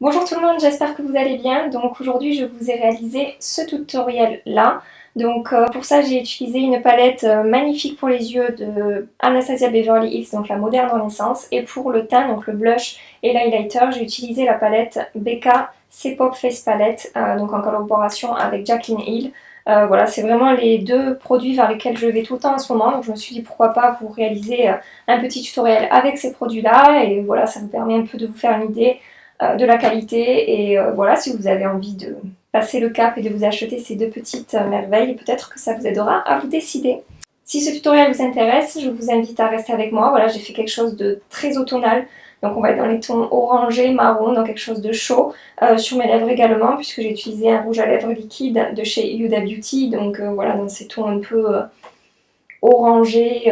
Bonjour tout le monde, j'espère que vous allez bien. Donc aujourd'hui je vous ai réalisé ce tutoriel là. Donc pour ça j'ai utilisé une palette magnifique pour les yeux de Anastasia Beverly Hills, donc la moderne renaissance. Et pour le teint, donc le blush et l'highlighter, j'ai utilisé la palette Becca C-Pop Face Palette, donc en collaboration avec Jaclyn Hill. Voilà, c'est vraiment les deux produits vers lesquels je vais tout le temps en ce moment. Donc je me suis dit pourquoi pas vous réaliser un petit tutoriel avec ces produits là. Et voilà, ça me permet un peu de vous faire une idée de la qualité et voilà, si vous avez envie de passer le cap et de vous acheter ces deux petites merveilles, peut-être que ça vous aidera à vous décider. Si ce tutoriel vous intéresse, je vous invite à rester avec moi. Voilà, j'ai fait quelque chose de très automnal, donc on va être dans les tons orangés, marron, dans quelque chose de chaud. Sur mes lèvres également, puisque j'ai utilisé un rouge à lèvres liquide de chez Huda Beauty, donc voilà, dans ces tons un peu orangés,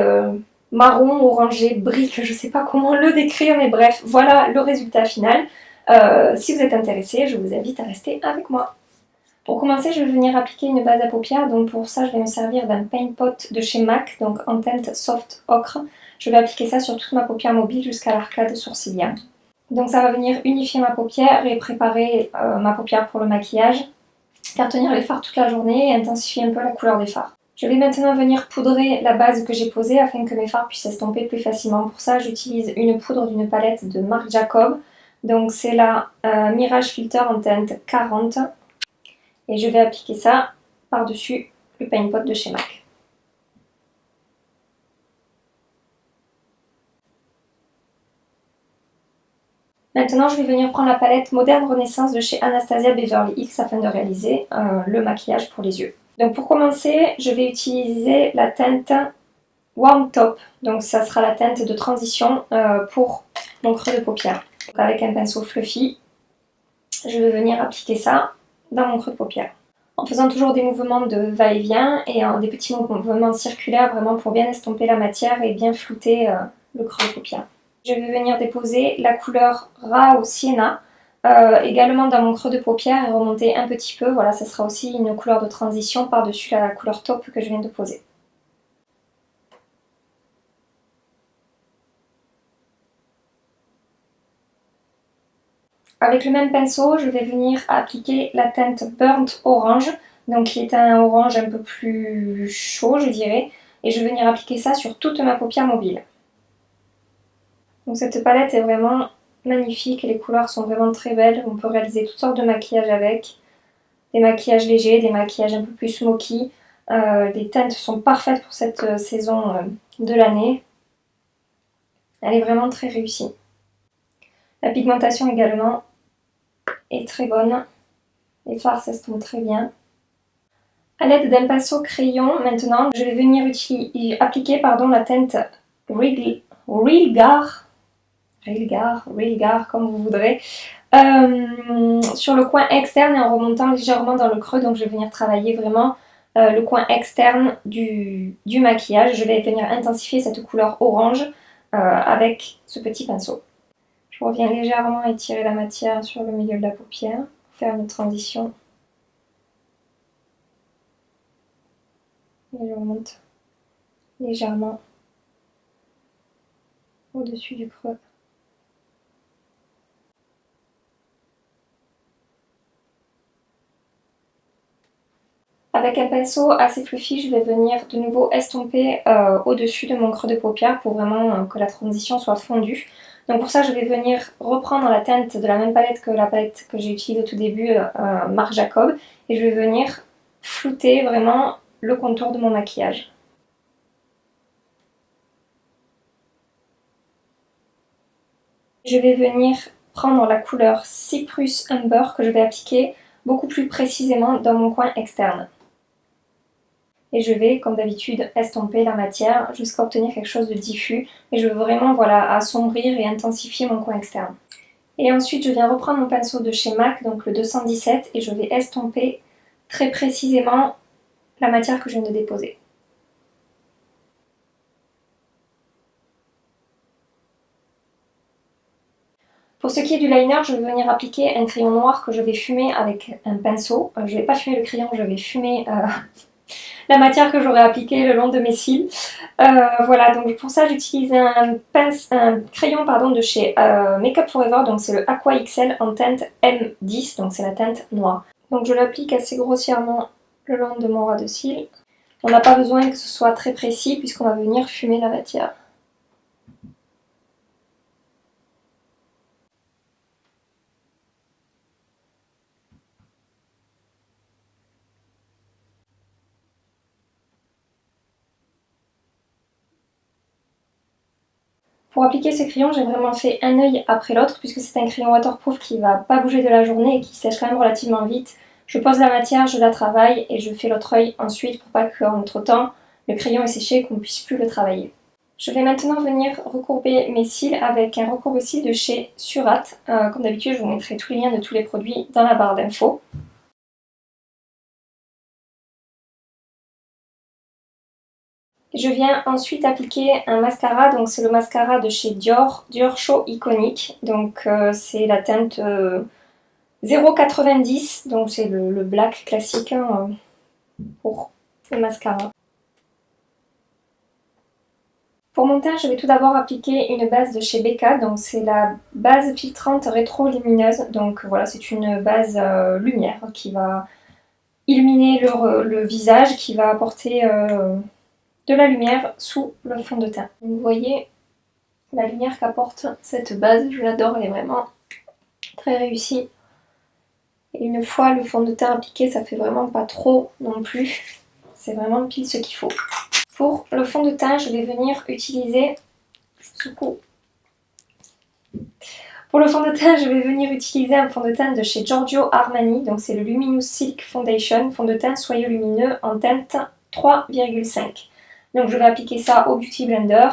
marron, orangé, brique, je sais pas comment le décrire, mais bref, voilà le résultat final. Si vous êtes intéressé, je vous invite à rester avec moi. Pour commencer, je vais venir appliquer une base à paupières. Donc pour ça, je vais me servir d'un Paint Pot de chez MAC, donc en teinte Soft Ocre. Je vais appliquer ça sur toute ma paupière mobile jusqu'à l'arcade sourcilière. Donc ça va venir unifier ma paupière et préparer ma paupière pour le maquillage, faire tenir les fards toute la journée et intensifier un peu la couleur des fards. Je vais maintenant venir poudrer la base que j'ai posée afin que mes fards puissent estomper plus facilement. Pour ça, j'utilise une poudre d'une palette de Marc Jacob. Donc c'est la Mirage Filter en teinte 40. Et je vais appliquer ça par-dessus le Paint Pot de chez MAC. Maintenant, je vais venir prendre la palette Moderne Renaissance de chez Anastasia Beverly Hills afin de réaliser le maquillage pour les yeux. Donc pour commencer, je vais utiliser la teinte Warm Top, donc ça sera la teinte de transition pour mon creux de paupière. Donc avec un pinceau fluffy, je vais venir appliquer ça dans mon creux de paupière. En faisant toujours des mouvements de va-et-vient et des petits mouvements circulaires vraiment pour bien estomper la matière et bien flouter le creux de paupière. Je vais venir déposer la couleur Rao Sienna également dans mon creux de paupière et remonter un petit peu. Voilà, ça sera aussi une couleur de transition par-dessus la couleur taupe que je viens de poser. Avec le même pinceau, je vais venir appliquer la teinte Burnt Orange, donc qui est un orange un peu plus chaud, je dirais, et je vais venir appliquer ça sur toute ma paupière mobile. Donc cette palette est vraiment magnifique, les couleurs sont vraiment très belles, on peut réaliser toutes sortes de maquillages avec, des maquillages légers, des maquillages un peu plus smoky, les teintes sont parfaites pour cette saison de l'année, elle est vraiment très réussie. La pigmentation également est très bonne, les fards s'estompent très bien. A l'aide d'un pinceau crayon, maintenant, je vais venir appliquer la teinte Real comme vous voudrez, sur le coin externe et en remontant légèrement dans le creux. Donc je vais venir travailler vraiment le coin externe du maquillage. Je vais venir intensifier cette couleur orange avec ce petit pinceau. Je reviens légèrement étirer la matière sur le milieu de la paupière pour faire une transition. Et je remonte légèrement au-dessus du creux. Avec un pinceau assez fluffy, je vais venir de nouveau estomper au-dessus de mon creux de paupière pour vraiment que la transition soit fondue. Donc pour ça, je vais venir reprendre la teinte de la même palette que la palette que j'ai utilisée au tout début, Marc Jacob, et je vais venir flouter vraiment le contour de mon maquillage. Je vais venir prendre la couleur Cyprus Umber que je vais appliquer beaucoup plus précisément dans mon coin externe. Et je vais, comme d'habitude, estomper la matière jusqu'à obtenir quelque chose de diffus. Et je veux vraiment assombrir et intensifier mon coin externe. Et ensuite, je viens reprendre mon pinceau de chez MAC, donc le 217, et je vais estomper très précisément la matière que je viens de déposer. Pour ce qui est du liner, je vais venir appliquer un crayon noir que je vais fumer avec un pinceau. Je ne vais pas fumer le crayon, je vais fumer la matière que j'aurais appliquée le long de mes cils. Voilà, donc pour ça j'utilise un crayon de chez Makeup Forever, donc c'est le Aqua XL en teinte M10, donc c'est la teinte noire. Donc je l'applique assez grossièrement le long de mon ras de cils. On n'a pas besoin que ce soit très précis puisqu'on va venir fumer la matière. Pour appliquer ce crayon, j'ai vraiment fait un œil après l'autre puisque c'est un crayon waterproof qui ne va pas bouger de la journée et qui sèche quand même relativement vite. Je pose la matière, je la travaille et je fais l'autre œil ensuite pour pas qu'entre temps le crayon est séché et qu'on ne puisse plus le travailler. Je vais maintenant venir recourber mes cils avec un recourbe-cils de chez Surat. Comme d'habitude, je vous mettrai tous les liens de tous les produits dans la barre d'infos. Je viens ensuite appliquer un mascara, donc c'est le mascara de chez Dior, Dior Show Iconic. Donc c'est la teinte 0,90, donc c'est le black classique hein, pour le mascara. Pour mon teint, je vais tout d'abord appliquer une base de chez Becca, donc c'est la base filtrante rétro-lumineuse. Donc voilà, c'est une base lumière qui va illuminer le visage, qui va apporter de la lumière sous le fond de teint. Vous voyez la lumière qu'apporte cette base, je l'adore, elle est vraiment très réussie. Et une fois le fond de teint appliqué, ça fait vraiment pas trop non plus. C'est vraiment pile ce qu'il faut. Pour le fond de teint, je vais venir utiliser... Pour le fond de teint, je vais venir utiliser un fond de teint de chez Giorgio Armani. Donc c'est le Luminous Silk Foundation, fond de teint soyeux lumineux en teinte 3,5. Donc je vais appliquer ça au Beauty Blender.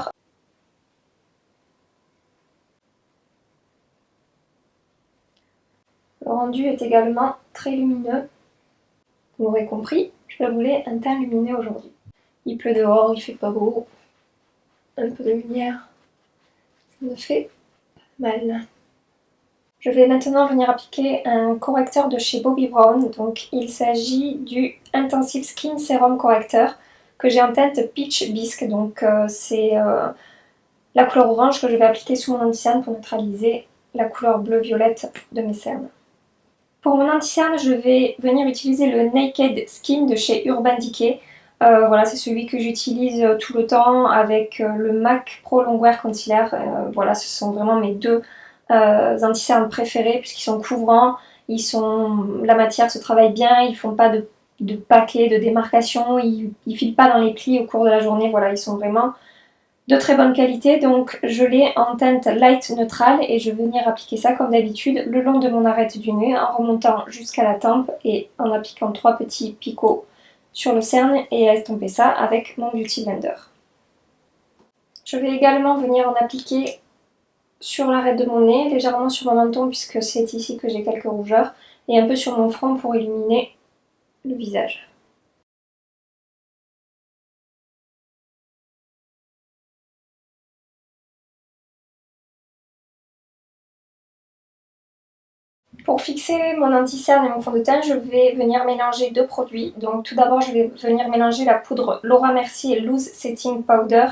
Le rendu est également très lumineux. Vous l'aurez compris, je voulais un teint lumineux aujourd'hui. Il pleut dehors, il fait pas beau. Un peu de lumière, ça me fait mal. Je vais maintenant venir appliquer un correcteur de chez Bobbi Brown. Donc il s'agit du Intensive Skin Serum Corrector que j'ai en teinte Peach Bisque. Donc c'est la couleur orange que je vais appliquer sous mon anti-cerne pour neutraliser la couleur bleu-violette de mes cernes. Pour mon anti-cerne, je vais venir utiliser le Naked Skin de chez Urban Decay. Voilà, c'est celui que j'utilise tout le temps avec le MAC Pro Longwear Concealer. Voilà, ce sont vraiment mes deux anti-cernes préférés puisqu'ils sont couvrants, la matière se travaille bien, ils font pas de paquets, de démarcation, ils filent pas dans les plis au cours de la journée. Voilà, ils sont vraiment de très bonne qualité, donc je l'ai en teinte light neutrale et je vais venir appliquer ça comme d'habitude le long de mon arête du nez en remontant jusqu'à la tempe et en appliquant 3 petits picots sur le cerne et à estomper ça avec mon Beauty Blender. Je vais également venir en appliquer sur l'arête de mon nez, légèrement sur mon menton puisque c'est ici que j'ai quelques rougeurs et un peu sur mon front pour illuminer le visage. Pour fixer mon anti-cerne et mon fond de teint, je vais venir mélanger deux produits. Donc tout d'abord, je vais venir mélanger la poudre Laura Mercier Loose Setting Powder,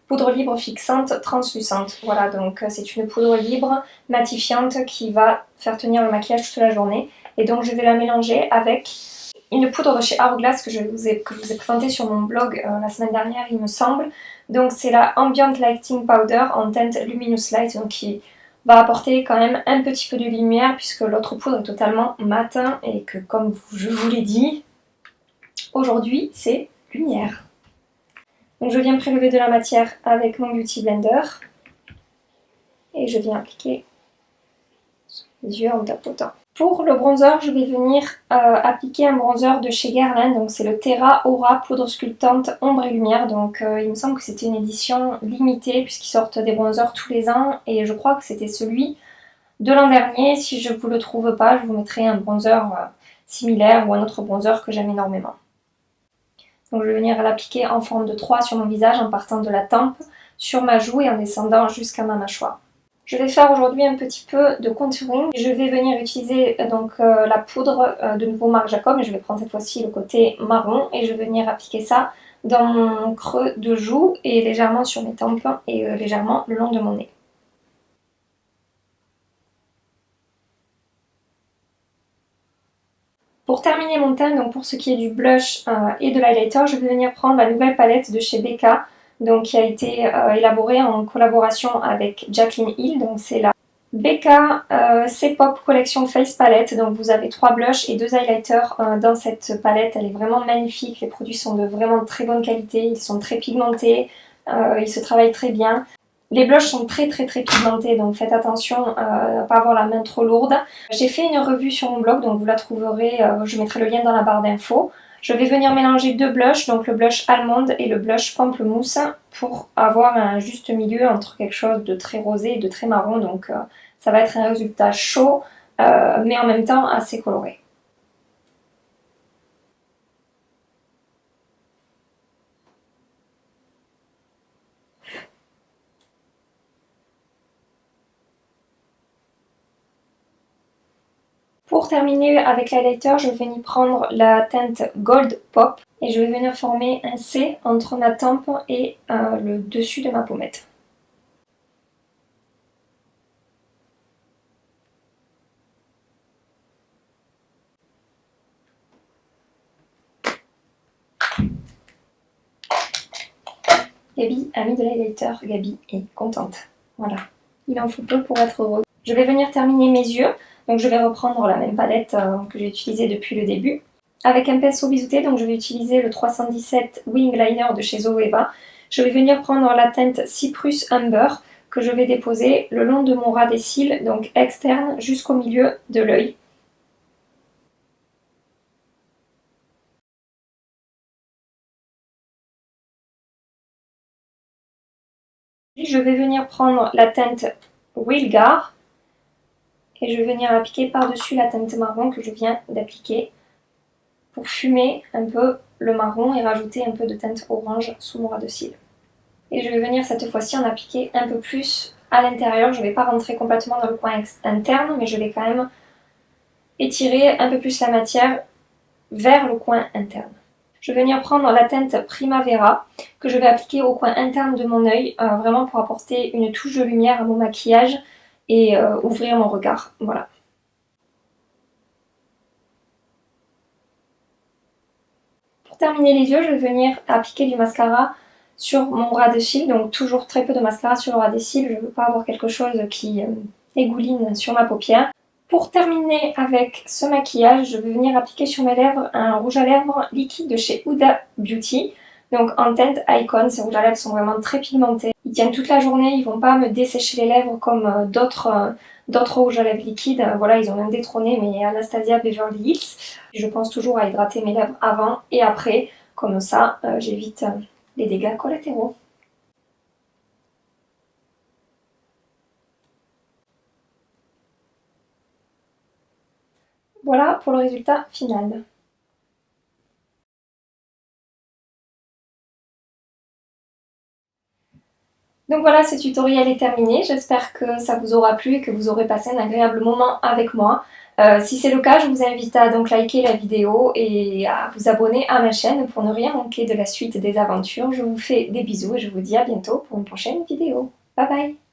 poudre libre fixante translucente. Voilà, donc c'est une poudre libre matifiante qui va faire tenir le maquillage toute la journée. Et donc je vais la mélanger avec une poudre de chez Hourglass que je vous ai présentée sur mon blog la semaine dernière, il me semble. Donc c'est la Ambient Lighting Powder en teinte Luminous Light, donc qui va apporter quand même un petit peu de lumière puisque l'autre poudre est totalement matin et que comme je vous l'ai dit, aujourd'hui c'est lumière. Donc je viens prélever de la matière avec mon Beauty Blender et je viens appliquer sur les yeux en tapotant. Pour le bronzer, je vais venir appliquer un bronzer de chez Guerlain, donc c'est le Terra Aura Poudre Sculptante Ombre et Lumière. Donc il me semble que c'était une édition limitée puisqu'ils sortent des bronzers tous les ans et je crois que c'était celui de l'an dernier. Si je ne vous le trouve pas, je vous mettrai un bronzer similaire ou un autre bronzer que j'aime énormément. Donc je vais venir l'appliquer en forme de 3 sur mon visage en partant de la tempe sur ma joue et en descendant jusqu'à ma mâchoire. Je vais faire aujourd'hui un petit peu de contouring. Je vais venir utiliser la poudre de nouveau Marc Jacob, et je vais prendre cette fois-ci le côté marron et je vais venir appliquer ça dans mon creux de joue et légèrement sur mes tempes et légèrement le long de mon nez. Pour terminer mon teint, donc pour ce qui est du blush et de l'highlighter, je vais venir prendre la nouvelle palette de chez Becca, donc qui a été élaborée en collaboration avec Jaclyn Hill, donc c'est la Becca C-Pop Collection Face Palette. Donc vous avez 3 blushs et 2 highlighters dans cette palette. Elle est vraiment magnifique, les produits sont de vraiment très bonne qualité, ils sont très pigmentés, ils se travaillent très bien. Les blushs sont très pigmentés, donc faites attention à ne pas avoir la main trop lourde. J'ai fait une revue sur mon blog, donc vous la trouverez, je mettrai le lien dans la barre d'infos. Je vais venir mélanger 2 blushs, donc le blush almond et le blush pamplemousse, pour avoir un juste milieu entre quelque chose de très rosé et de très marron. Donc ça va être un résultat chaud, mais en même temps assez coloré. Pour terminer avec l'highlighter, je vais venir prendre la teinte Gold Pop et je vais venir former un C entre ma tempe et le dessus de ma pommette. Gabi a mis de l'highlighter, Gabi est contente. Voilà, il en faut peu pour être heureux. Je vais venir terminer mes yeux, donc je vais reprendre la même palette que j'ai utilisée depuis le début. Avec un pinceau biseauté, donc je vais utiliser le 317 Wing Liner de chez Zoeva. Je vais venir prendre la teinte Cyprus Amber que je vais déposer le long de mon ras des cils, donc externe jusqu'au milieu de l'œil. Je vais venir prendre la teinte Wilgar et je vais venir appliquer par-dessus la teinte marron que je viens d'appliquer pour fumer un peu le marron et rajouter un peu de teinte orange sous mon ras de cils. Et je vais venir cette fois-ci en appliquer un peu plus à l'intérieur. Je ne vais pas rentrer complètement dans le coin interne, mais je vais quand même étirer un peu plus la matière vers le coin interne. Je vais venir prendre la teinte Primavera que je vais appliquer au coin interne de mon œil, vraiment pour apporter une touche de lumière à mon maquillage et ouvrir mon regard. Voilà. Pour terminer les yeux, je vais venir appliquer du mascara sur mon ras de cils, donc toujours très peu de mascara sur le ras des cils, je ne veux pas avoir quelque chose qui égouline sur ma paupière. Pour terminer avec ce maquillage, je vais venir appliquer sur mes lèvres un rouge à lèvres liquide de chez Huda Beauty, donc en teinte Icon. Ces rouges à lèvres sont vraiment très pigmentés. Ils tiennent toute la journée, ils ne vont pas me dessécher les lèvres comme d'autres rouges à lèvres liquides. Voilà, ils ont même détrôné mes Anastasia Beverly Hills. Je pense toujours à hydrater mes lèvres avant et après, comme ça j'évite les dégâts collatéraux. Voilà pour le résultat final. Donc voilà, ce tutoriel est terminé. J'espère que ça vous aura plu et que vous aurez passé un agréable moment avec moi. Si c'est le cas, je vous invite à donc liker la vidéo et à vous abonner à ma chaîne pour ne rien manquer de la suite des aventures. Je vous fais des bisous et je vous dis à bientôt pour une prochaine vidéo. Bye bye!